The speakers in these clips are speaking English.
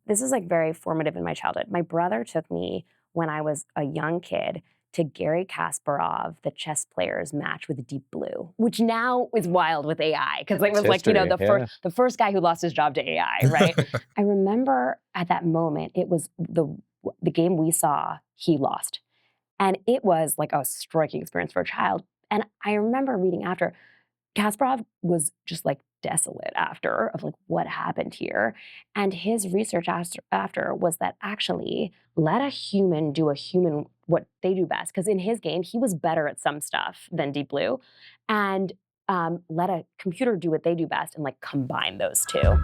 this was like very formative in my childhood. My brother took me when I was a young kid to Gary Kasparov, the chess player's match with Deep Blue, which now is wild with AI because it It's was like, you know, history, yeah. the first guy who lost his job to AI, right? I remember at that moment, it was the game we saw, he lost. And it was like a striking experience for a child. And I remember reading after, Kasparov was just like desolate after of like what happened here. And his research after was that actually let a human do a human what they do best. Because in his game, he was better at some stuff than Deep Blue. And let a computer do what they do best and like combine those two.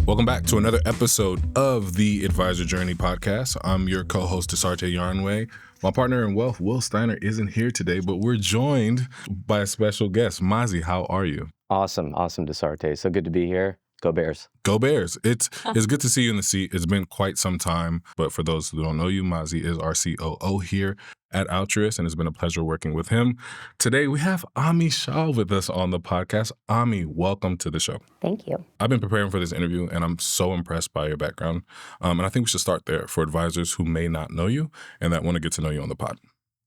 Welcome back to another episode of the Advisor Journey podcast. I'm your co-host, Desarte Yarnway. My partner in wealth, Will Steiner, isn't here today, but we're joined by a special guest. Mazi, how are you? Awesome, Desarte. So good to be here. Go Bears. Go Bears. It's good to see you in the seat. It's been quite some time, but for those who don't know you, Mazi is our COO here at Altruist, and it's been a pleasure working with him. Today, we have Ami Shah with us on the podcast. Ami, welcome to the show. Thank you. I've been preparing for this interview, and I'm so impressed by your background. And I think we should start there for advisors who may not know you and that want to get to know you on the pod.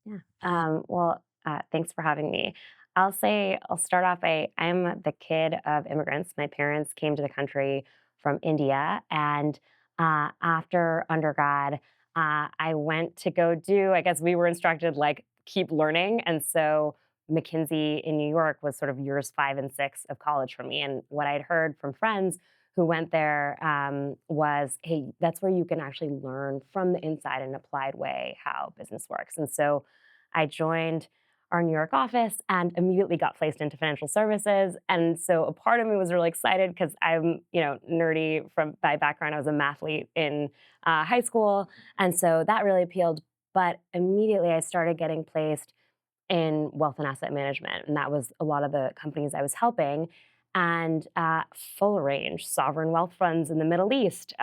Yeah. Thanks for having me. I'll start off I'm the kid of immigrants. My parents came to the country from India. And after undergrad, I went to go I guess we were instructed, like, keep learning. And so McKinsey in New York was sort of years 5 and 6 of college for me. And what I'd heard from friends who went there was, hey, that's where you can actually learn from the inside in an applied way how business works. And so I joined our New York office and immediately got placed into financial services. And so a part of me was really excited because I'm, nerdy by background. I was a mathlete in high school. And so that really appealed. But immediately I started getting placed in wealth and asset management. And that was a lot of the companies I was helping. And full range, sovereign wealth funds in the Middle East,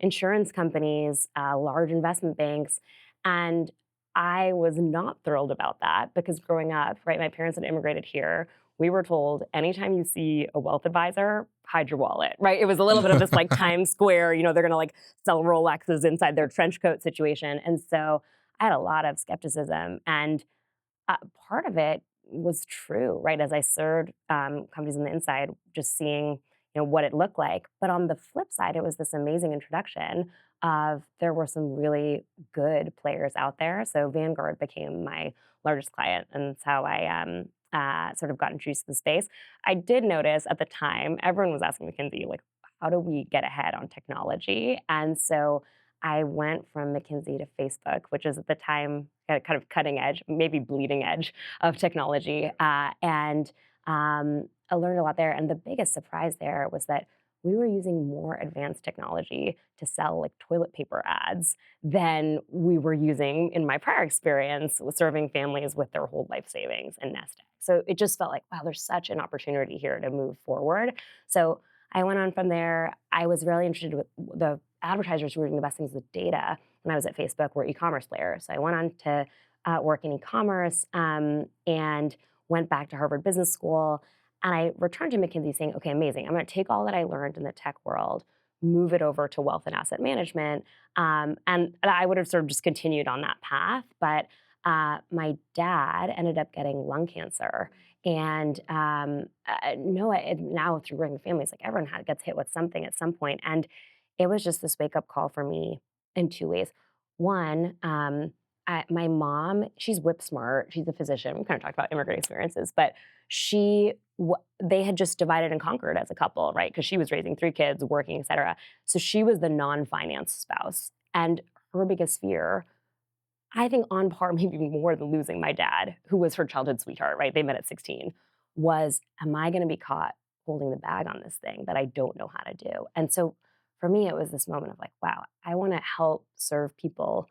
insurance companies, large investment banks. And I was not thrilled about that because growing up, right, my parents had immigrated here. We were told anytime you see a wealth advisor, hide your wallet, right? It was a little bit of this like Times Square, they're going to like sell Rolexes inside their trench coat situation. And so I had a lot of skepticism. And part of it was true, right? As I served companies on the inside, just seeing what it looked like. But on the flip side, it was this amazing introduction of there were some really good players out there. So Vanguard became my largest client, and that's how I sort of got introduced to the space. I did notice at the time, everyone was asking McKinsey, like, how do we get ahead on technology? And so I went from McKinsey to Facebook, which is at the time kind of cutting edge, maybe bleeding edge of technology. And I learned a lot there. And the biggest surprise there was that we were using more advanced technology to sell like toilet paper ads than we were using in my prior experience with serving families with their whole life savings and nest egg. So it just felt like, wow, there's such an opportunity here to move forward. So I went on from there. I was really interested with the advertisers who were doing the best things with data when I was at Facebook were e-commerce players. So I went on to work in e-commerce and went back to Harvard Business School. And I returned to McKinsey saying, okay, amazing. I'm going to take all that I learned in the tech world, move it over to wealth and asset management. And I would have sort of just continued on that path. But my dad ended up getting lung cancer. And now through growing families, like everyone gets hit with something at some point. And it was just this wake up call for me in 2 ways. One, my mom, she's whip smart. She's a physician. We kind of talked about immigrant experiences, but they had just divided and conquered as a couple, right? Because she was raising 3 kids, working, et cetera. So she was the non-finance spouse. And her biggest fear, I think on par, maybe more than losing my dad, who was her childhood sweetheart, right? They met at 16, was, am I going to be caught holding the bag on this thing that I don't know how to do? And so for me, it was this moment of like, wow, I want to help serve people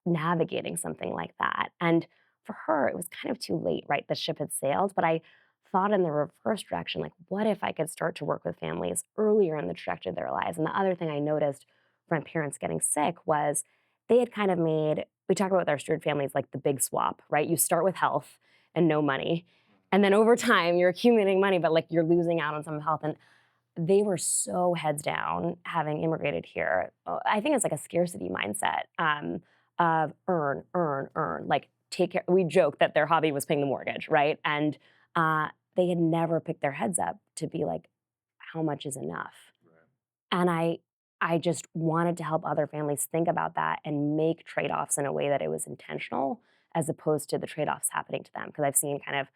navigating something like that. And for her, it was kind of too late, right? The ship had sailed, but I thought in the reverse direction, like, what if I could start to work with families earlier in the trajectory of their lives? And the other thing I noticed from parents getting sick was they had kind of made, we talk about with our steward families, like the big swap, right? You start with health and no money. And then over time, you're accumulating money, but like you're losing out on some health. And they were so heads down having immigrated here. I think it's like a scarcity mindset of earn. Like take care. We joke that their hobby was paying the mortgage, right? And they had never picked their heads up to be like, how much is enough? And I just wanted to help other families think about that and make trade-offs in a way that it was intentional as opposed to the trade-offs happening to them because I've seen kind of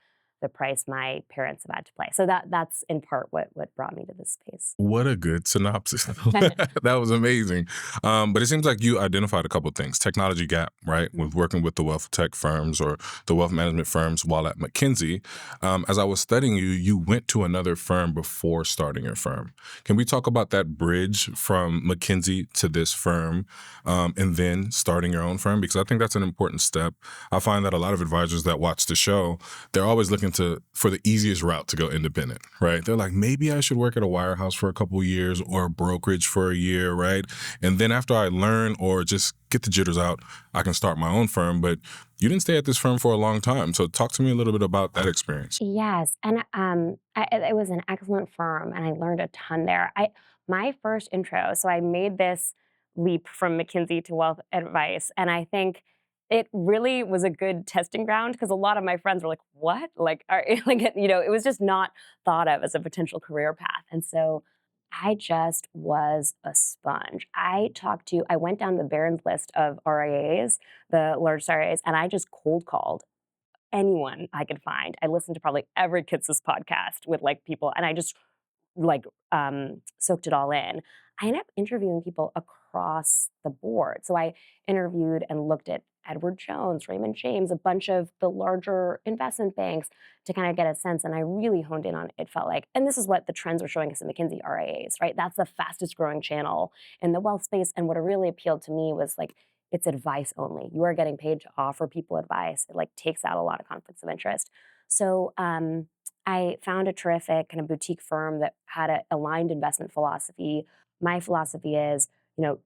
the price my parents have had to play. So that's in part what brought me to this space. What a good synopsis. That was amazing. But it seems like you identified a couple of things. Technology gap, right? With working with the wealth tech firms or the wealth management firms while at McKinsey. As I was studying you, you went to another firm before starting your firm. Can we talk about that bridge from McKinsey to this firm and then starting your own firm? Because I think that's an important step. I find that a lot of advisors that watch the show, they're always looking for the easiest route to go independent, right? They're like, maybe I should work at a wirehouse for a couple years or a brokerage for a year, right? And then after I learn or just get the jitters out, I can start my own firm. But you didn't stay at this firm for a long time. So talk to me a little bit about that experience. Yes, and it was an excellent firm, and I learned a ton there. My first intro, so I made this leap from McKinsey to wealth advice, and I think it really was a good testing ground because a lot of my friends were like, "What?" Like, like it was just not thought of as a potential career path, and so I just was a sponge. I went down the Barron's list of RIAs, the largest RIAs, and I just cold called anyone I could find. I listened to probably every Kitsis podcast with like people, and I just like soaked it all in. I ended up interviewing people across the board. So I interviewed and looked at Edward Jones, Raymond James, a bunch of the larger investment banks to kind of get a sense. And I really honed in on it, felt like, and this is what the trends were showing us in McKinsey RIAs, right? That's the fastest growing channel in the wealth space. And what really appealed to me was like, it's advice only. You are getting paid to offer people advice. It like takes out a lot of conflicts of interest. So I found a terrific kind of boutique firm that had an aligned investment philosophy. My philosophy is,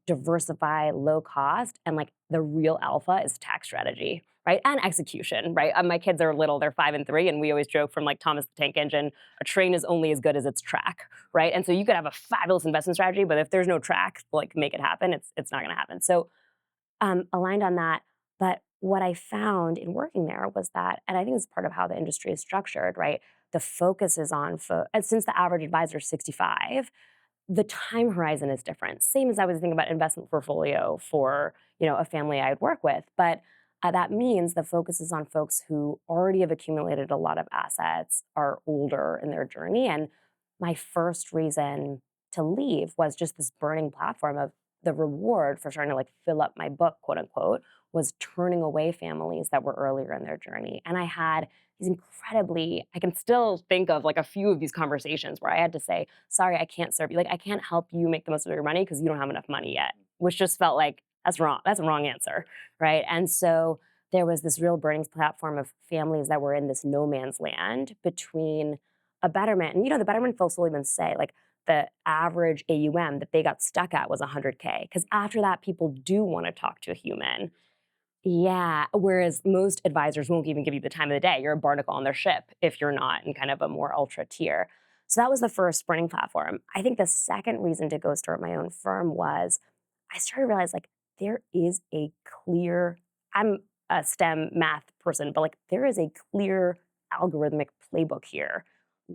diversify, low cost, and like the real alpha is tax strategy, right? And execution, right? My kids are little, they're 5 and 3, and we always joke from like Thomas the Tank Engine, a train is only as good as its track, right? And so you could have a fabulous investment strategy, but if there's no track, like make it happen, it's not gonna happen. So aligned on that. But what I found in working there was that, and I think it's part of how the industry is structured, right? The focus is on, since the average advisor is 65, the time horizon is different. Same as I was thinking about investment portfolio for, a family I'd work with. But that means the focus is on folks who already have accumulated a lot of assets, are older in their journey. And my first reason to leave was just this burning platform of the reward for trying to like fill up my book, quote unquote, was turning away families that were earlier in their journey. And I had these I can still think of like a few of these conversations where I had to say, sorry, I can't serve you. Like, I can't help you make the most of your money because you don't have enough money yet, which just felt like that's wrong. That's a wrong answer, right? And so there was this real burning platform of families that were in this no man's land between a betterment. And, the betterment folks will even say, like, the average AUM that they got stuck at was 100K. Because after that, people do want to talk to a human. Yeah. Whereas most advisors won't even give you the time of the day. You're a barnacle on their ship if you're not in kind of a more ultra tier. So that was the first burning platform. I think the second reason to go start my own firm was I started to realize like there is a clear, I'm a STEM math person, but like there is a clear algorithmic playbook here,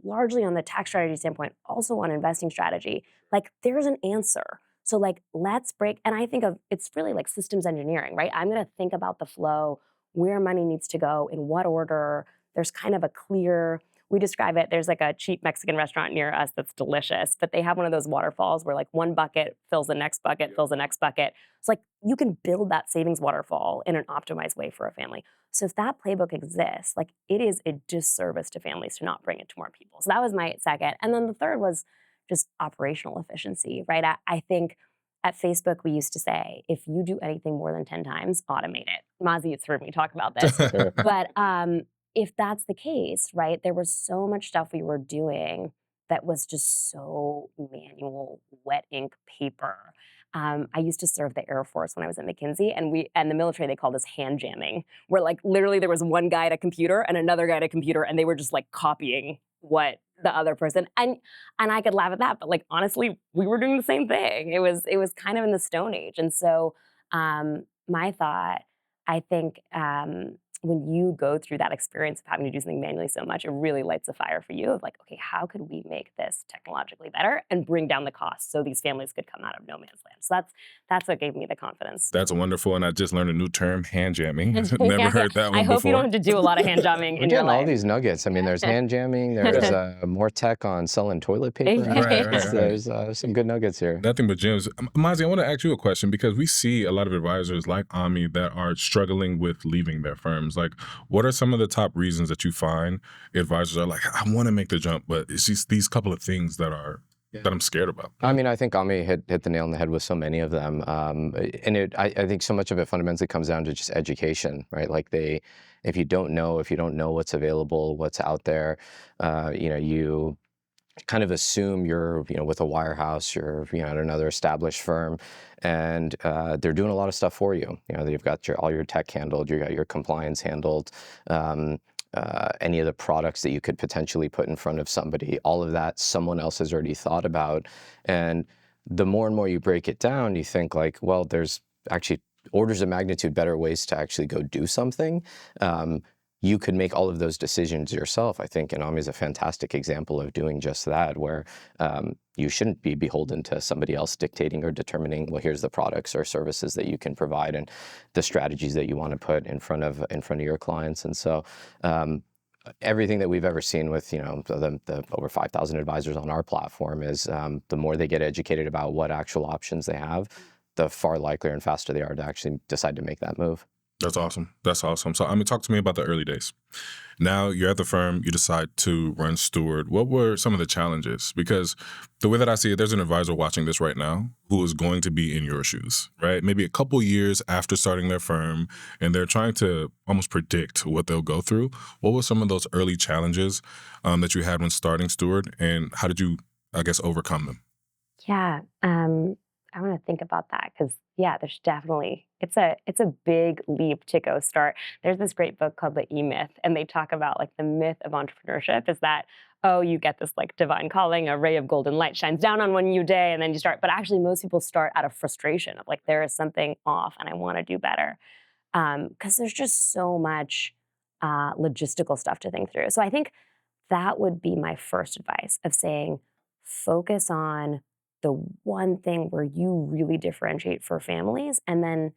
largely on the tax strategy standpoint, also on investing strategy. Like there's an answer. So like let's break, and I think of it's really like systems engineering, right? I'm gonna think about the flow, where money needs to go, in what order. There's kind of a clear, we describe it, there's like a cheap Mexican restaurant near us that's delicious, but they have one of those waterfalls where like one bucket fills the next bucket, fills the next bucket. It's like you can build that savings waterfall in an optimized way for a family. So if that playbook exists, like it is a disservice to families to not bring it to more people. So that was my second. And then the third was just operational efficiency, right? I think at Facebook, we used to say, if you do anything more than 10 times, automate it. Mazi has heard me talk about this. But if that's the case, right, there was so much stuff we were doing that was just so manual, wet ink paper. I used to serve the Air Force when I was at McKinsey, and the military, they called this hand jamming, where like literally there was one guy at a computer and another guy at a computer, and they were just like copying what the other person, and I could laugh at that, but like honestly, we were doing the same thing. It was kind of in the Stone Age, and so my thought, I think, when you go through that experience of having to do something manually so much, it really lights a fire for you of like, okay, how could we make this technologically better and bring down the cost so these families could come out of no man's land? So that's what gave me the confidence. That's wonderful. And I just learned a new term, hand jamming. Never Yeah. heard that I one hope you don't before. have to do a lot of hand jamming We're in your getting all life. these nuggets. I mean, there's hand jamming. There's more tech on selling toilet paper. Right. There's some good nuggets here. Nothing but gems. Mazi, I want to ask you a question because we see a lot of advisors like Ami that are struggling with leaving their firms. Like, what are some of the top reasons that you find advisors are like, I want to make the jump, but it's just these couple of things that I'm scared about? I mean, I think Ami hit the nail on the head with so many of them. And I think so much of it fundamentally comes down to just education, right? Like if you don't know what's available, what's out there, you kind of assume you're, with a wirehouse, you're, at another established firm, and they're doing a lot of stuff for you. You've got all your tech handled, you got your compliance handled, any of the products that you could potentially put in front of somebody, all of that someone else has already thought about. And the more and more you break it down, you think like, well, there's actually orders of magnitude better ways to actually go do something. You could make all of those decisions yourself. I think Inami is a fantastic example of doing just that, where you shouldn't be beholden to somebody else dictating or determining, well, here's the products or services that you can provide and the strategies that you want to put in front of your clients. And so everything that we've ever seen with, the over 5,000 advisors on our platform is the more they get educated about what actual options they have, the far likelier and faster they are to actually decide to make that move. That's awesome. That's awesome. So, talk to me about the early days. Now you're at the firm, you decide to run Steward. What were some of the challenges? Because the way that I see it, there's an advisor watching this right now who is going to be in your shoes, right? Maybe a couple years after starting their firm, and they're trying to almost predict what they'll go through. What were some of those early challenges that you had when starting Steward, and how did you, I guess, overcome them? Yeah, I want to think about that because there's definitely it's a big leap to go start. There's this great book called The E-Myth, and they talk about like the myth of entrepreneurship is that, oh, you get this like divine calling, a ray of golden light shines down on one new day, and then you start. But actually, most people start out of frustration of like there is something off, and I want to do better because there's just so much logistical stuff to think through. So I think that would be my first advice of saying, focus on the one thing where you really differentiate for families, and then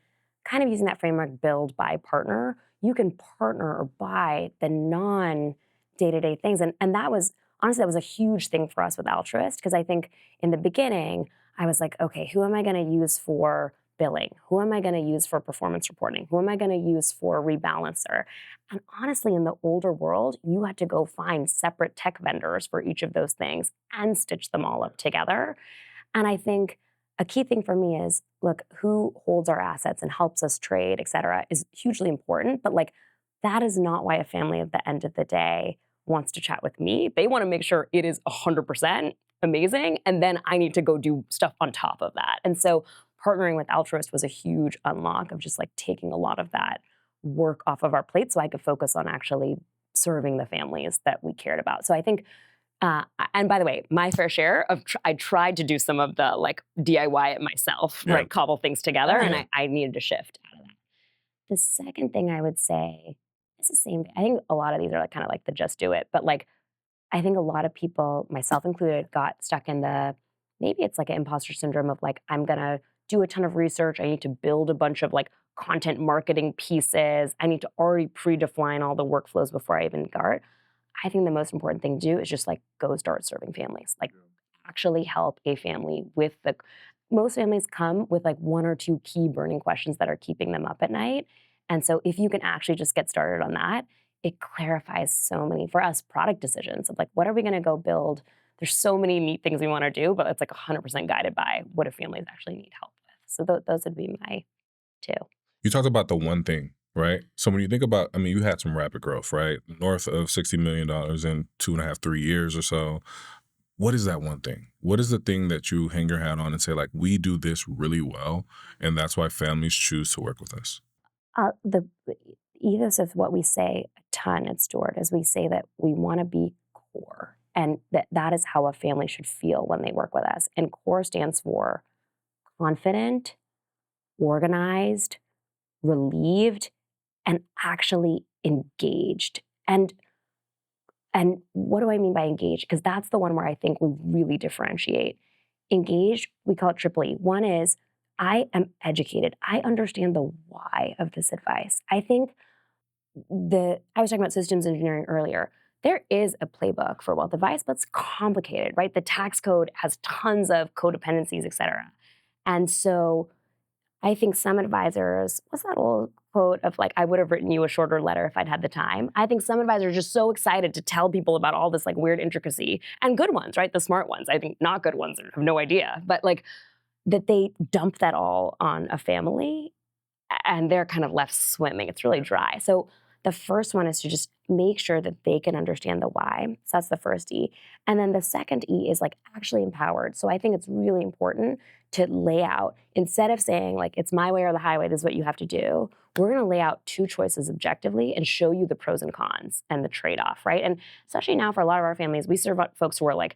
kind of using that framework, build, buy, partner. You can partner or buy the non day-to-day things. And that was, honestly, that was a huge thing for us with Altruist, because I think in the beginning, I was like, okay, who am I going to use for billing? Who am I going to use for performance reporting? Who am I going to use for rebalancer? And honestly, in the older world, you had to go find separate tech vendors for each of those things and stitch them all up together. And I think a key thing for me is, look, who holds our assets and helps us trade, et cetera, is hugely important. But like, that is not why a family at the end of the day wants to chat with me. They want to make sure it is 100% amazing. And then I need to go do stuff on top of that. And so partnering with Altruist was a huge unlock of just like taking a lot of that work off of our plate so I could focus on actually serving the families that we cared about. So I think and by the way, my fair share of I tried to do some of the like DIY it myself, right? Cobble things together, and I needed to shift out of that. The second thing I would say is the same. I think a lot of these are like kind of like the just do it, but like I think a lot of people, myself included, got stuck in the maybe it's like an imposter syndrome of like I'm gonna do a ton of research. I need to build a bunch of like content marketing pieces. I need to already predefine all the workflows before I even start. I think the most important thing to do is just like go start serving families. Like actually help a family with most families come with like one or two key burning questions that are keeping them up at night. And so if you can actually just get started on that, it clarifies so many, for us, product decisions of like, what are we going to go build? There's so many neat things we want to do, but it's like 100% guided by what do families actually need help with. So those would be my two. You talked about the one thing, right? So when you think about, you had some rapid growth, right? North of $60 million in 2.5, 3 years or so. what is that one thing? What is the thing that you hang your hat on and say, like, we do this really well, and that's why families choose to work with us? The ethos of what we say a ton at Stewart is we say that we want to be core, and that is how a family should feel when they work with us. And core stands for confident, organized, relieved, and actually engaged. And what do I mean by engaged? Because that's the one where I think we really differentiate. Engaged, we call it triple E. One is I am educated. I understand the why of this advice. I think I was talking about systems engineering earlier. There is a playbook for wealth advice, but it's complicated, right? The tax code has tons of codependencies, et cetera. And so I think some advisors, what's that old quote of like, I would have written you a shorter letter if I'd had the time. I think some advisors are just so excited to tell people about all this like weird intricacy, and good ones, right? The smart ones. I think not good ones have no idea, but like that they dump that all on a family and they're kind of left swimming. It's really dry. So the first one is to just make sure that they can understand the why. So that's the first E. And then the second E is like actually empowered. So I think it's really important to lay out, instead of saying like, it's my way or the highway, this is what you have to do, we're going to lay out two choices objectively and show you the pros and cons and the trade-off, right? And especially now for a lot of our families, we serve folks who are like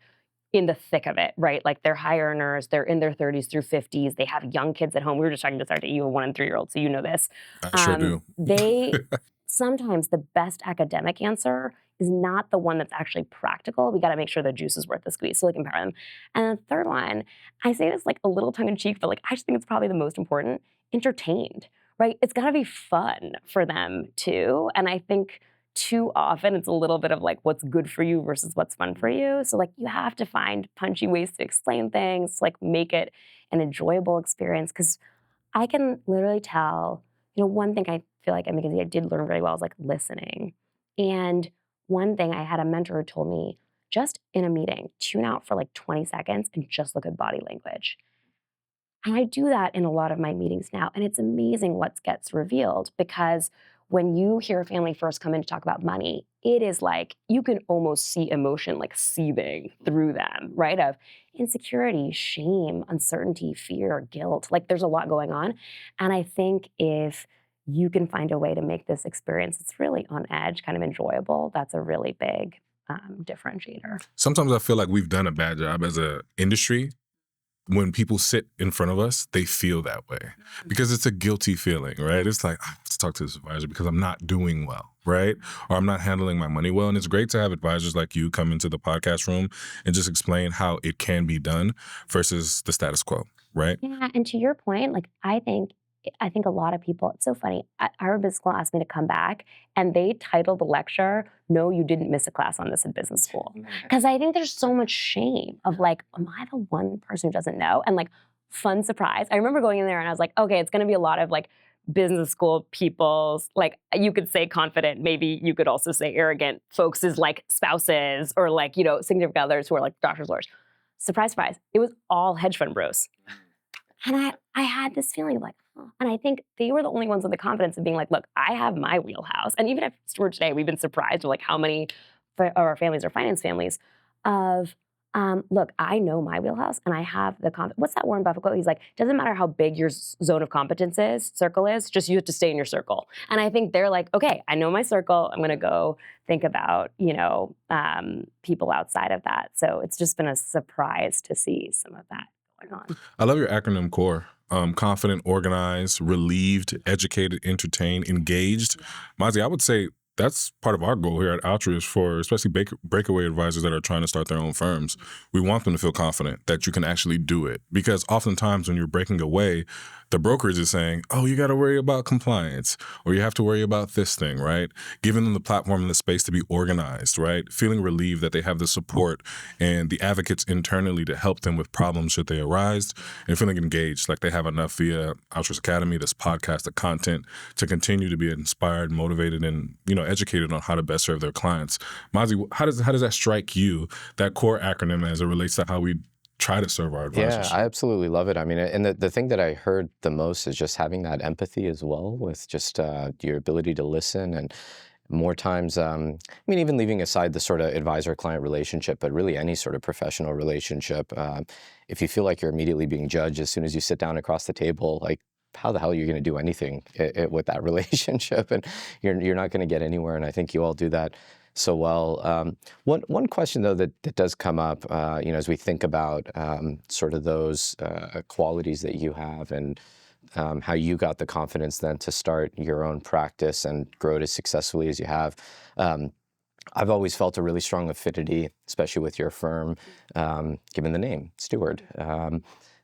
in the thick of it, right? Like they're high earners, they're in their 30s through 50s, they have young kids at home. We were just talking to start you, a 1 and 3-year-old, so you know this. I sure do. They sometimes the best academic answer is not the one that's actually practical. We got to make sure the juice is worth the squeeze, so we can empower them. And the third one, I say this like a little tongue in cheek, but like I just think it's probably the most important, entertained, right? It's got to be fun for them too. And I think too often it's a little bit of like what's good for you versus what's fun for you. So like you have to find punchy ways to explain things, like make it an enjoyable experience. Because I can literally tell, one thing I feel like at McKinsey I did learn very well is like listening. And one thing I had a mentor who told me, just in a meeting, tune out for like 20 seconds and just look at body language. And I do that in a lot of my meetings now. And it's amazing what gets revealed, because when you hear a family first come in to talk about money, it is like you can almost see emotion like seething through them, right? Of insecurity, shame, uncertainty, fear, guilt. Like there's a lot going on. And I think if you can find a way to make this experience, it's really on edge, kind of enjoyable, that's a really big differentiator. Sometimes I feel like we've done a bad job as an industry. When people sit in front of us, they feel that way because it's a guilty feeling, right? It's like, I have to talk to this advisor because I'm not doing well, right? Or I'm not handling my money well. And it's great to have advisors like you come into the podcast room and just explain how it can be done versus the status quo, right? Yeah, and to your point, like I think a lot of people, it's so funny. Our business school asked me to come back and they titled the lecture, "No, you didn't miss a class on this in business school." Because I think there's so much shame of like, am I the one person who doesn't know? And like, fun surprise. I remember going in there and I was like, okay, it's going to be a lot of like business school people's, like you could say confident, maybe you could also say arrogant folks is like spouses or like, significant others who are like doctors, lawyers. Surprise, surprise. It was all hedge fund bros. And I had this feeling of like, oh. And I think they were the only ones with the confidence of being like, look, I have my wheelhouse. And even at Stewart today, we've been surprised with like how many of our families are finance families of, look, I know my wheelhouse and I have the confidence. What's that Warren Buffett quote? He's like, doesn't matter how big your zone of competence is, circle is, just you have to stay in your circle. And I think they're like, okay, I know my circle. I'm going to go think about, people outside of that. So it's just been a surprise to see some of that going on. I love your acronym CORE. Confident, organized, relieved, educated, entertained, engaged. Mazi, I would say that's part of our goal here at Altruist for especially breakaway advisors that are trying to start their own firms. We want them to feel confident that you can actually do it. Because oftentimes when you're breaking away, the brokerage is saying, oh, you got to worry about compliance or you have to worry about this thing, right? Giving them the platform and the space to be organized, right? Feeling relieved that they have the support and the advocates internally to help them with problems should they arise, and feeling engaged, like they have enough via Altruist Academy, this podcast, the content to continue to be inspired, motivated, and educated on how to best serve their clients. Mazi, how does that strike you, that CORE acronym, as it relates to how we try to serve our advisors? Yeah, I absolutely love it. I mean, and the thing that I heard the most is just having that empathy as well with just your ability to listen. And more times, even leaving aside the sort of advisor-client relationship, but really any sort of professional relationship, if you feel like you're immediately being judged as soon as you sit down across the table, like, how the hell are you going to do anything with that relationship? And you're not going to get anywhere. And I think you all do that so well. One question though that does come up, as we think about sort of those qualities that you have and how you got the confidence then to start your own practice and grow it as successfully as you have. I've always felt a really strong affinity, especially with your firm, given the name, Steward.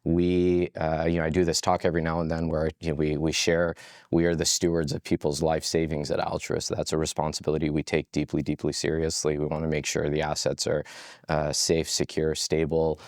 I do this talk every now and then where we share, we are the stewards of people's life savings at Altruist. That's a responsibility we take deeply, deeply seriously. We want to make sure the assets are safe, secure, stable.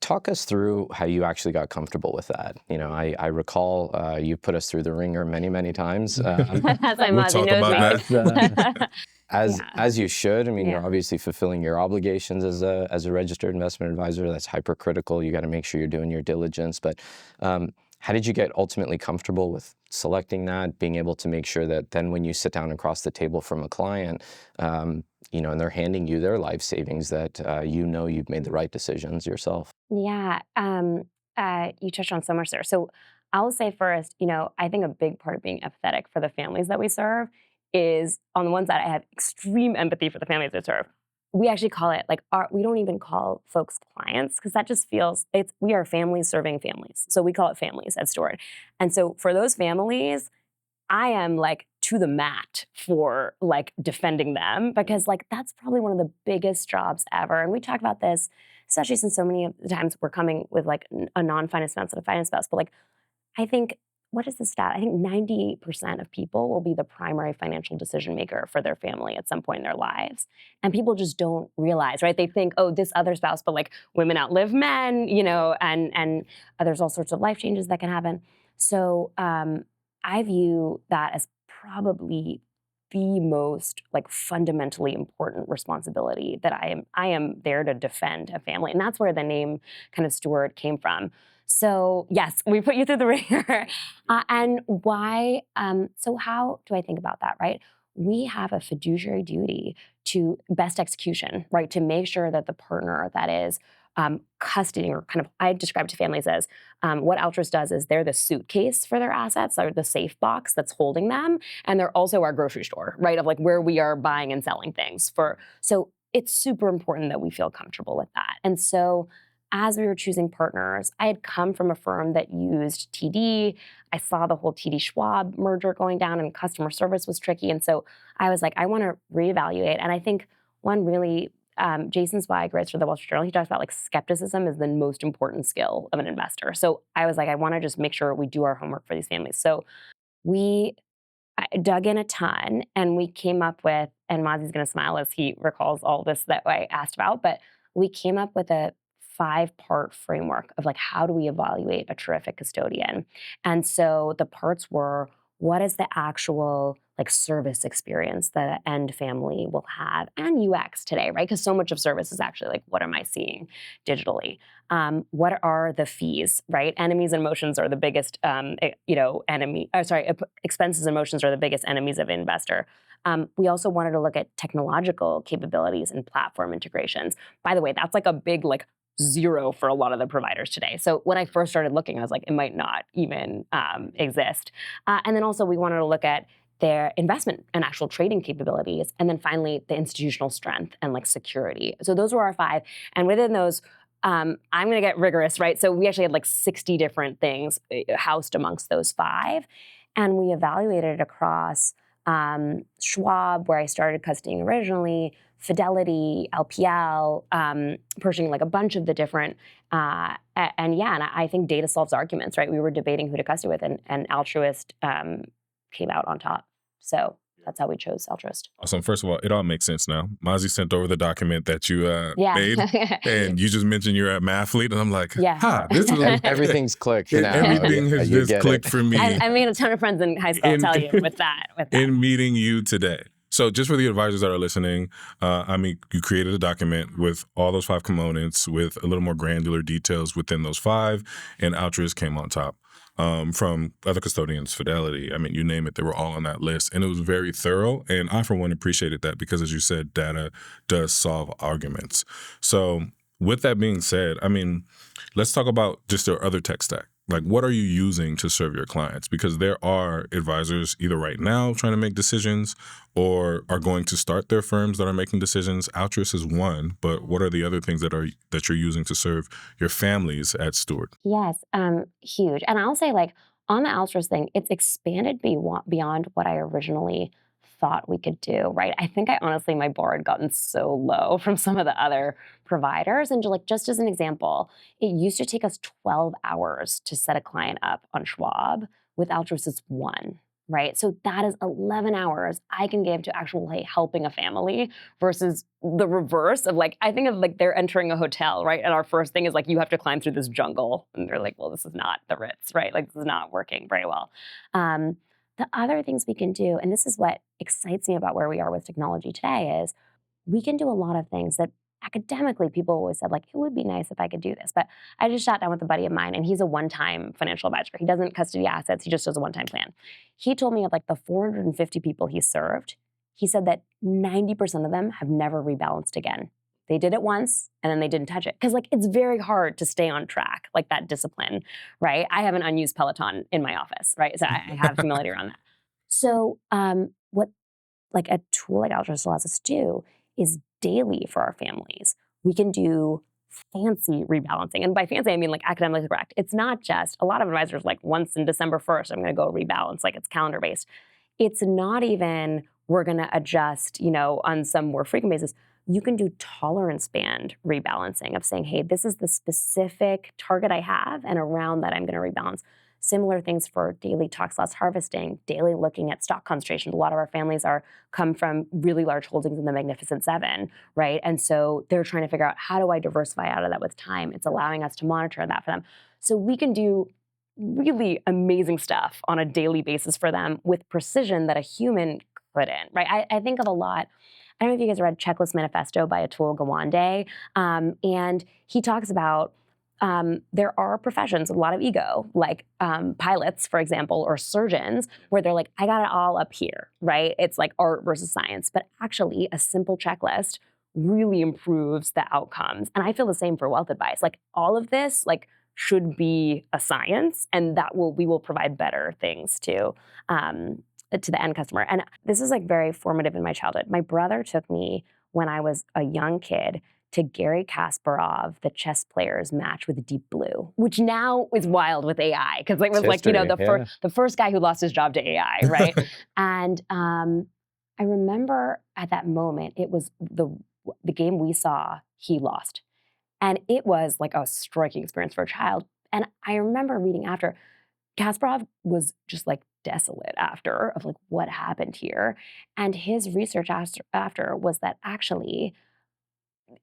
Talk us through how you actually got comfortable with that. I recall you put us through the ringer many, many times. As my We'll mother talk knows about me. As you should. Yeah. You're obviously fulfilling your obligations as a registered investment advisor. That's hypercritical. You got to make sure you're doing your diligence. But how did you get ultimately comfortable with selecting that, being able to make sure that then when you sit down across the table from a client, and they're handing you their life savings, that you've made the right decisions yourself? Yeah, you touched on so much there. So I'll say first, I think a big part of being empathetic for the families that we serve is, on the one side, I have extreme empathy for the families we serve. We actually call it we don't even call folks clients, because that just feels, we are families serving families. So we call it families at Steward. And so for those families, I am to the mat for defending them, because that's probably one of the biggest jobs ever. And we talk about this, especially since so many of the times we're coming with a non-finance spouse and a finance spouse. But I think, what is the stat? I think 90% of people will be the primary financial decision maker for their family at some point in their lives. And people just don't realize, right? They think, oh, this other spouse, but women outlive men, and there's all sorts of life changes that can happen. So I view that as probably the most fundamentally important responsibility, that I am there to defend a family. And that's where the name kind of Steward came from. So yes, we put you through the ringer. And why, so how do I think about that, right? We have a fiduciary duty to best execution, right? To make sure that the partner that is custodying, or kind of, I describe it to families as, what Altruist does is they're the suitcase for their assets, they're the safe box that's holding them, and they're also our grocery store, right? Of where we are buying and selling things so it's super important that we feel comfortable with that. And so as we were choosing partners, I had come from a firm that used TD. I saw the whole TD Schwab merger going down, and customer service was tricky. And so I was I want to reevaluate. And I think one really, Jason Zweig writes for the Wall Street Journal, he talks about skepticism is the most important skill of an investor. So I was I want to just make sure we do our homework for these families. So I dug in a ton, and we came up with, and Mazi's going to smile as he recalls all this that I asked about, but we came up with a 5-part framework of how do we evaluate a terrific custodian. And so the parts were, what is the actual service experience that an end family will have, and UX today, right? Because so much of service is actually what am I seeing digitally? What are the fees, right? Enemies and emotions are the biggest, expenses and emotions are the biggest enemies of an investor. We also wanted to look at technological capabilities and platform integrations. By the way, that's a big zero for a lot of the providers today. So when I first started looking, I was it might not even exist. And then also we wanted to look at their investment and actual trading capabilities. And then finally, the institutional strength and security. So those were our 5. And within those, I'm going to get rigorous, right? So we actually had 60 different things housed amongst those 5. And we evaluated it across Schwab, where I started custodying originally, Fidelity, LPL, Pershing, a bunch of the different, and I think data solves arguments, right? We were debating who to custody with, and Altruist came out on top. So that's how we chose Altruist. Awesome. First of all, it all makes sense now. Mazi sent over the document that you made, Yeah. and you just mentioned you're at Mathlete, and I'm Yeah. this is Everything's clicked now. everything has You just get clicked it. for me. I made a ton of friends in high school, I'll tell you, with that. In meeting you today. So just for the advisors that are listening, you created a document with all those 5 components with a little more granular details within those 5, and Altruist came on top. from other custodians, Fidelity. I mean, you name it, they were all on that list. And it was very thorough. And I, for one, appreciated that because, as you said, data does solve arguments. So with that being said, I mean, let's talk about just their other tech stack. Like, what are you using to serve your clients? Because there are advisors either right now trying to make decisions or are going to start their firms that are making decisions. Altruist is one, but what are the other things that you're using to serve your families at Steward? Yes, huge. And I'll say, like, on the Altruist thing, it's expanded beyond what I originally thought we could do, right? I think I honestly, my bar had gotten so low from some of the other providers. And like, just as an example, it used to take us 12 hours to set a client up on Schwab. With Altruist, it's one. Right. So that is 11 hours I can give to actually helping a family versus the reverse of like, I think of like they're entering a hotel, right? And our first thing is like, you have to climb through this jungle. And they're like, well, this is not the Ritz, right? Like, this is not working very well. The other things we can do, and this is what excites me about where we are with technology today, is we can do a lot of things that academically people always said, like, it would be nice if I could do this. But I just sat down with a buddy of mine, and he's a one-time financial advisor. He doesn't custody assets. He just does a one-time plan. He told me of like the 450 people he served. He said that 90% of them have never rebalanced again. They did it once and then they didn't touch it. Because like it's very hard to stay on track, like that discipline, right? I have an unused Peloton in my office, right? So I have familiarity around that. So what like a tool like Altruist allows us to do is daily for our families. We can do fancy rebalancing. And by fancy, I mean like academically correct. It's not just, a lot of advisors like once in December 1st, I'm going to go rebalance, like it's calendar based. It's not even, we're going to adjust, on some more frequent basis. You can do tolerance band rebalancing of saying, hey, this is the specific target I have, and around that I'm going to rebalance. Similar things for daily tax loss harvesting, daily looking at stock concentration. A lot of our families come from really large holdings in the Magnificent Seven, right? And so they're trying to figure out, how do I diversify out of that with time? It's allowing us to monitor that for them. So we can do really amazing stuff on a daily basis for them with precision that a human couldn't, right? I think of a lot. I don't know if you guys read Checklist Manifesto by Atul Gawande, and he talks about there are professions with a lot of ego, like pilots, for example, or surgeons, where they're like, I got it all up here, right? It's like art versus science. But actually, a simple checklist really improves the outcomes. And I feel the same for wealth advice. Like all of this, like should be a science, and we will provide better things to the end customer. And this is like very formative in my childhood. My brother took me when I was a young kid to Garry Kasparov, the chess player's match with Deep Blue, which now is wild with AI, because it was like, the first guy who lost his job to AI, right? And I remember at that moment, it was the game we saw, he lost. And it was like a striking experience for a child. And I remember reading after, Kasparov was just like desolate after, of like, what happened here? And his research after was that actually,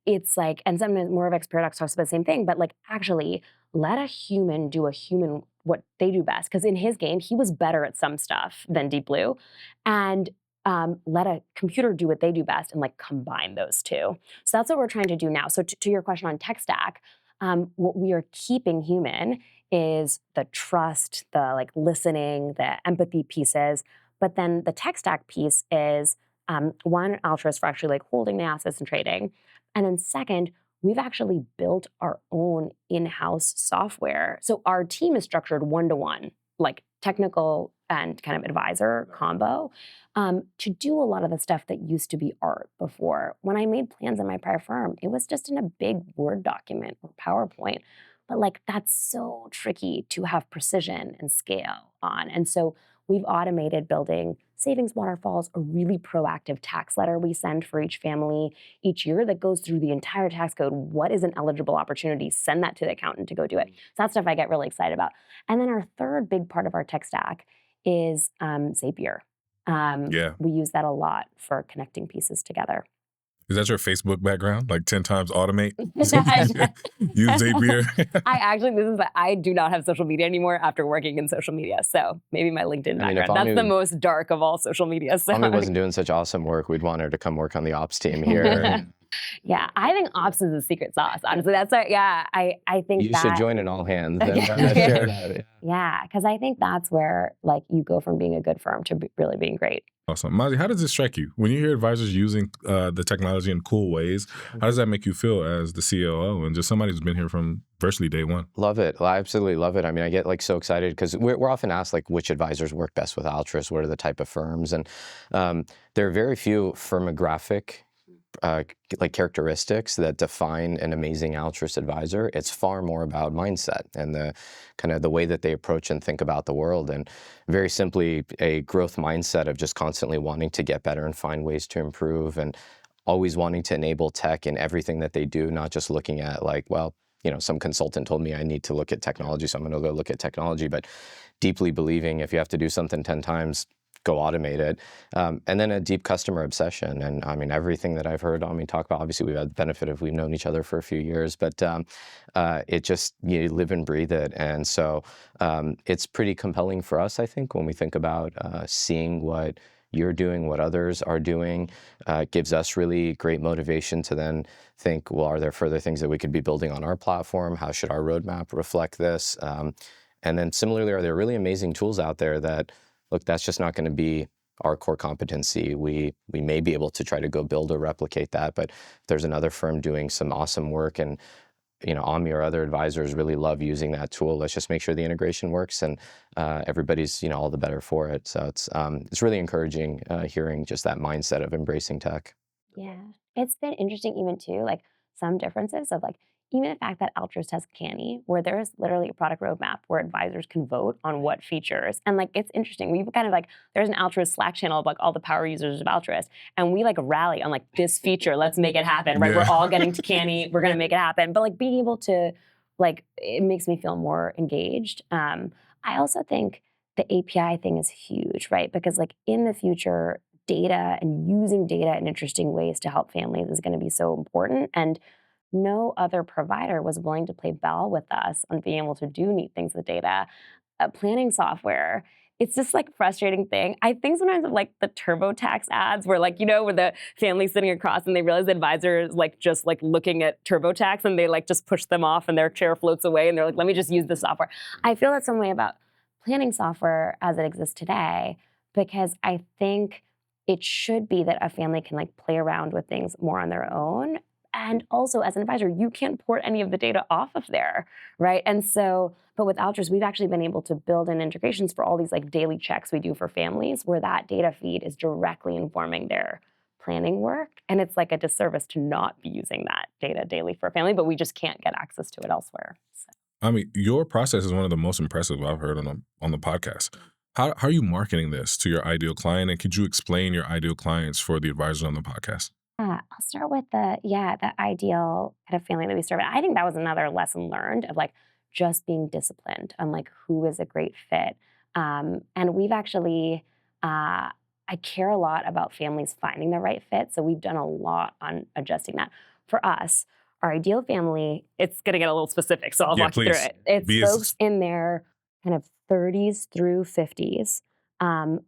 it's like, and sometimes more of X Paradox talks about the same thing, but like actually let a human do what they do best. Because in his game, he was better at some stuff than Deep Blue. And let a computer do what they do best and like combine those two. So that's what we're trying to do now. So to your question on tech stack, what we are keeping human is the trust, the like listening, the empathy pieces. But then the tech stack piece is one, Altruist for actually like holding the assets and trading. And then second, we've actually built our own in-house software. So our team is structured one-to-one, like technical and kind of advisor combo, to do a lot of the stuff that used to be art before. When I made plans in my prior firm, it was just in a big Word document or PowerPoint. But like that's so tricky to have precision and scale on. And so we've automated building savings waterfalls, a really proactive tax letter we send for each family each year that goes through the entire tax code. What is an eligible opportunity? Send that to the accountant to go do it. So that's stuff I get really excited about. And then our third big part of our tech stack is Zapier. We use that a lot for connecting pieces together. Is that your Facebook background? Like 10 times automate? Use Zapier? I do not have social media anymore after working in social media. So maybe my LinkedIn background. That's the most dark of all social media. So Ami wasn't doing such awesome work, we'd want her to come work on the ops team here. Yeah, I think ops is the secret sauce. Honestly, that's what, yeah, I think You should that. join an all hands and share Okay. that. Yeah, because I think that's where like you go from being a good firm to really being great. Awesome. Mazi, how does it strike you? When you hear advisors using the technology in cool ways, how does that make you feel as the COO and just somebody who's been here from virtually day one? Love it. I absolutely love it. I mean, I get like so excited because we're often asked like which advisors work best with Altruist, what are the type of firms, and there are very few firmographic like characteristics that define an amazing altruist advisor. It's far more about mindset and the kind of the way that they approach and think about the world, and very simply a growth mindset of just constantly wanting to get better and find ways to improve, and always wanting to enable tech in everything that they do, not just looking at like, well, some consultant told me I need to look at technology, so I'm going to go look at technology, but deeply believing if you have to do something 10 times, go automate it. And then a deep customer obsession. And I mean, everything that I've heard Ami talk about, obviously we've had the benefit of we've known each other for a few years, but it just, you live and breathe it. And so it's pretty compelling for us, I think, when we think about seeing what you're doing, what others are doing, gives us really great motivation to then think, well, are there further things that we could be building on our platform? How should our roadmap reflect this? And then similarly, are there really amazing tools out there that, look, that's just not going to be our core competency. We may be able to try to go build or replicate that, but if there's another firm doing some awesome work and Ami or other advisors really love using that tool, let's just make sure the integration works and everybody's all the better for it. So it's really encouraging hearing just that mindset of embracing tech. Yeah. It's been interesting even too, like some differences of like even the fact that Altruist has Canny, where there's literally a product roadmap where advisors can vote on what features. And like it's interesting. We've kind of like there's an Altruist Slack channel of like all the power users of Altruist. And we like rally on like this feature, let's make it happen, right? Yeah. We're all getting to Canny, we're gonna make it happen. But like being able to like it makes me feel more engaged. I also think the API thing is huge, right? Because like in the future, data and using data in interesting ways to help families is going to be so important. And no other provider was willing to play ball with us on being able to do neat things with data. Planning software, it's just like frustrating thing. I think sometimes of like the TurboTax ads where like, where the family's sitting across and they realize the advisor is like just like looking at TurboTax and they like just push them off and their chair floats away and they're like, let me just use the software. I feel that some way about planning software as it exists today because I think it should be that a family can like play around with things more on their own. And also as an advisor, you can't port any of the data off of there, right? And so, but with Altruist, we've actually been able to build in integrations for all these like daily checks we do for families where that data feed is directly informing their planning work. And it's like a disservice to not be using that data daily for a family, but we just can't get access to it elsewhere. So. I mean, your process is one of the most impressive I've heard on the podcast. How are you marketing this to your ideal client? And could you explain your ideal clients for the advisors on the podcast? I'll start with the ideal kind of family that we serve. I think that was another lesson learned of like just being disciplined on like who is a great fit. And we've actually, I care a lot about families finding the right fit. So we've done a lot on adjusting that. For us, our ideal family, it's going to get a little specific. So I'll walk you through it. It's folks in their kind of 30s through 50s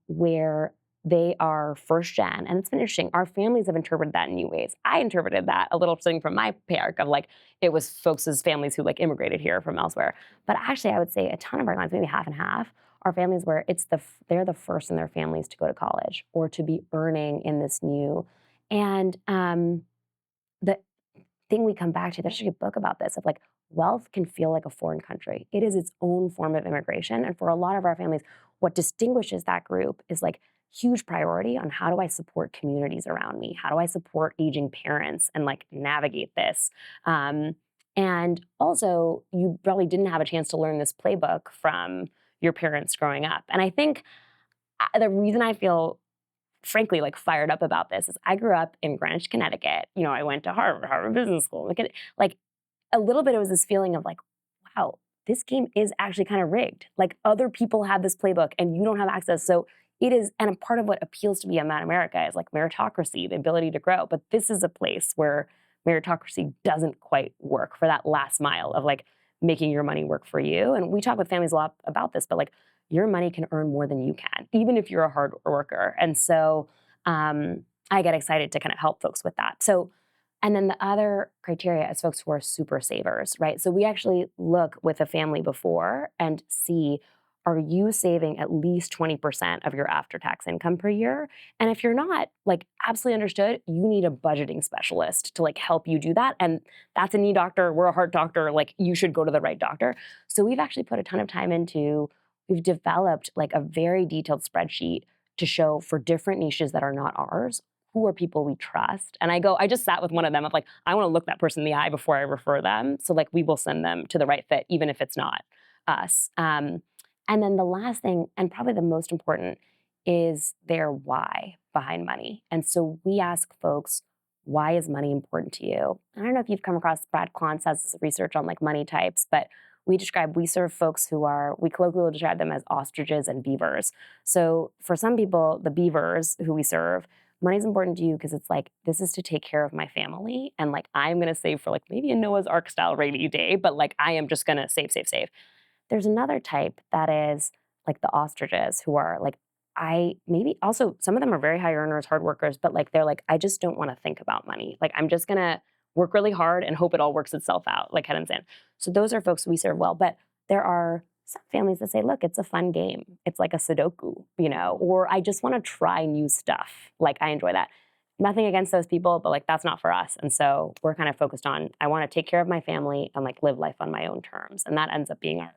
where they are first gen. And it's been interesting. Our families have interpreted that in new ways. I interpreted that a little thing from my pay arc of like, it was folks' families who like immigrated here from elsewhere. But actually, I would say a ton of our clients, maybe half and half, are families where they're the first in their families to go to college or to be earning in this new. And the thing we come back to, there's actually a book about this of like, wealth can feel like a foreign country. It is its own form of immigration. And for a lot of our families, what distinguishes that group is like huge priority on how do I support communities around me? How do I support aging parents and like navigate this? And also, you probably didn't have a chance to learn this playbook from your parents growing up. And I think the reason I feel frankly like fired up about this is I grew up in Greenwich, Connecticut. I went to Harvard Business School. Like a little bit, it was this feeling of like, wow, this game is actually kind of rigged. Like other people have this playbook and you don't have access. So it is, and a part of what appeals to me about America is like meritocracy, the ability to grow. But this is a place where meritocracy doesn't quite work for that last mile of like making your money work for you. And we talk with families a lot about this, but like your money can earn more than you can, even if you're a hard worker. And so I get excited to kind of help folks with that. So And then the other criteria is folks who are super savers, right? So we actually look with a family before and see, are you saving at least 20% of your after-tax income per year? And if you're not, like, absolutely understood, you need a budgeting specialist to like help you do that. And that's a knee doctor, we're a heart doctor, like you should go to the right doctor. So we've actually put a ton of time into, we've developed like a very detailed spreadsheet to show for different niches that are not ours, who are people we trust. And I just sat with one of them of like, I want to look that person in the eye before I refer them. So like we will send them to the right fit, even if it's not us. And then the last thing, and probably the most important, is their why behind money. And so we ask folks, why is money important to you? I don't know if you've come across, Brad Klontz has this research on like money types, but we serve folks who are, we colloquially describe them as ostriches and beavers. So for some people, the beavers who we serve, money's important to you because it's like, this is to take care of my family. And like, I'm going to save for like maybe a Noah's Ark style rainy day, but like, I am just going to save, save, save. There's another type that is like the ostriches who are like, maybe also some of them are very high earners, hard workers, but like, they're like, I just don't want to think about money. Like, I'm just going to work really hard and hope it all works itself out, like head and sand. So those are folks we serve well. But there are some families that say, look, it's a fun game. It's like a Sudoku, or I just want to try new stuff. Like, I enjoy that. Nothing against those people, but like, that's not for us. And so we're kind of focused on, I want to take care of my family and like live life on my own terms. And that ends up being our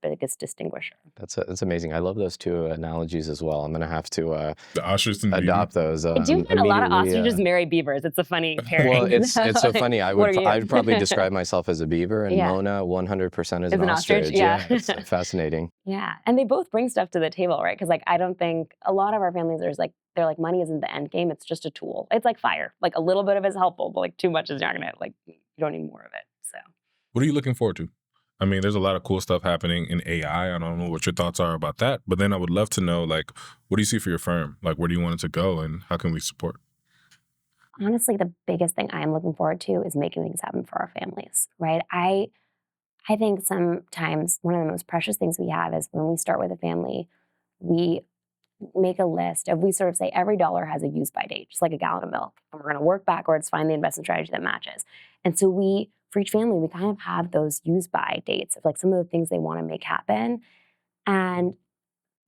biggest distinguisher. That's amazing. I love those two analogies as well. I'm going to have to The ostrich and adopt those. I do find a lot of ostriches marry beavers. It's a funny pairing. Well, it's so funny. I'd probably you? describe myself as a beaver, and Yeah. Mona 100% is Is an an ostrich, ostrich. yeah. It's fascinating. Yeah. And they both bring stuff to the table, right? Because like, I don't think a lot of our families are like, they're like, money isn't the end game. It's just a tool. It's like fire. Like a little bit of it is helpful, but like too much is not gonna, like, you don't need more of it. So What are you looking forward to? I mean, there's a lot of cool stuff happening in AI. I don't know what your thoughts are about that, but then I would love to know, like, what do you see for your firm? Like, where do you want it to go and how can we support? honestly, the biggest thing I'm looking forward to is making things happen for our families, right? I think sometimes one of the most precious things we have is when we start with a family, we make a list of, we sort of say every dollar has a use by date, just like a gallon of milk. And we're going to work backwards, find the investment strategy that matches. And so for each family, we kind of have those use by dates of like some of the things they want to make happen. And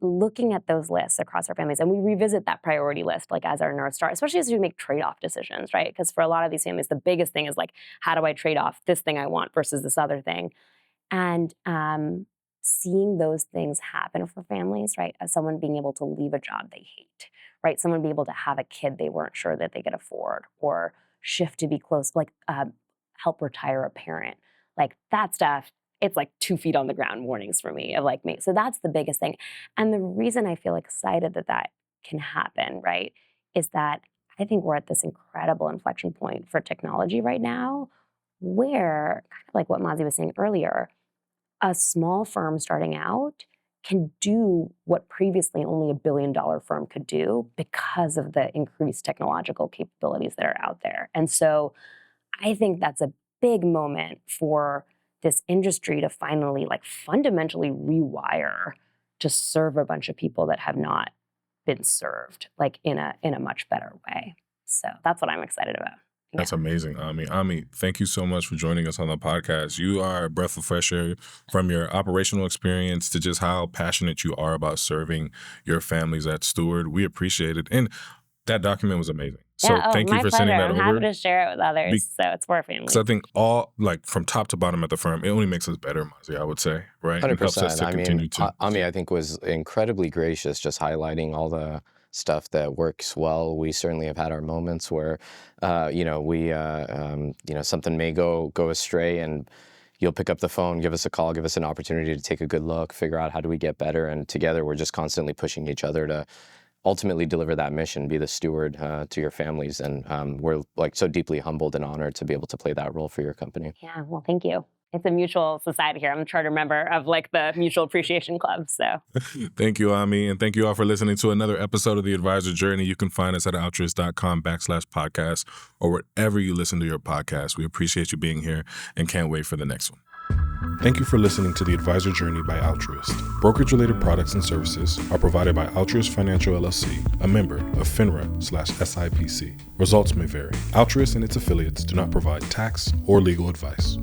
looking at those lists across our families, and we revisit that priority list like as our North Star, especially as we make trade-off decisions, right? Because for a lot of these families, the biggest thing is like, how do I trade off this thing I want versus this other thing? And seeing those things happen for families, right? As someone being able to leave a job they hate, right? Someone being able to have a kid they weren't sure that they could afford, or shift to be close, like help retire a parent. Like that stuff, it's like 2 feet on the ground warnings for me of like me. So that's the biggest thing. And the reason I feel excited that that can happen, right, is that I think we're at this incredible inflection point for technology right now where, kind of like what Mazi was saying earlier, a small firm starting out can do what previously only $1 billion firm could do because of the increased technological capabilities that are out there. And so I think that's a big moment for this industry to finally like fundamentally rewire to serve a bunch of people that have not been served like in a much better way. So that's what I'm excited about. That's amazing, Ami. Ami, thank you so much for joining us on the podcast. You are a breath of fresh air from your operational experience to just how passionate you are about serving your families at Steward. We appreciate it. And that document was amazing. So thank you for sending that over. I'm happy to share it with others. So it's for our families. Because I think all, like from top to bottom at the firm, it only makes us better, Mazi, I would say, right? 100%. It helps us to continue to. Ami, I think, was incredibly gracious, just highlighting all the stuff that works well. We certainly have had our moments where, something may go astray, and you'll pick up the phone, give us a call, give us an opportunity to take a good look, figure out how do we get better, and together we're just constantly pushing each other to ultimately deliver that mission, be the steward to your families, and we're like so deeply humbled and honored to be able to play that role for your company. Yeah, well, thank you. It's a mutual society here. I'm a charter member of like the Mutual Appreciation Club. So thank you, Ami. And thank you all for listening to another episode of The Advisor Journey. You can find us at altruist.com/podcast or wherever you listen to your podcast. We appreciate you being here and can't wait for the next one. Thank you for listening to The Advisor Journey by Altruist. Brokerage-related products and services are provided by Altruist Financial LLC, a member of FINRA/SIPC. Results may vary. Altruist and its affiliates do not provide tax or legal advice.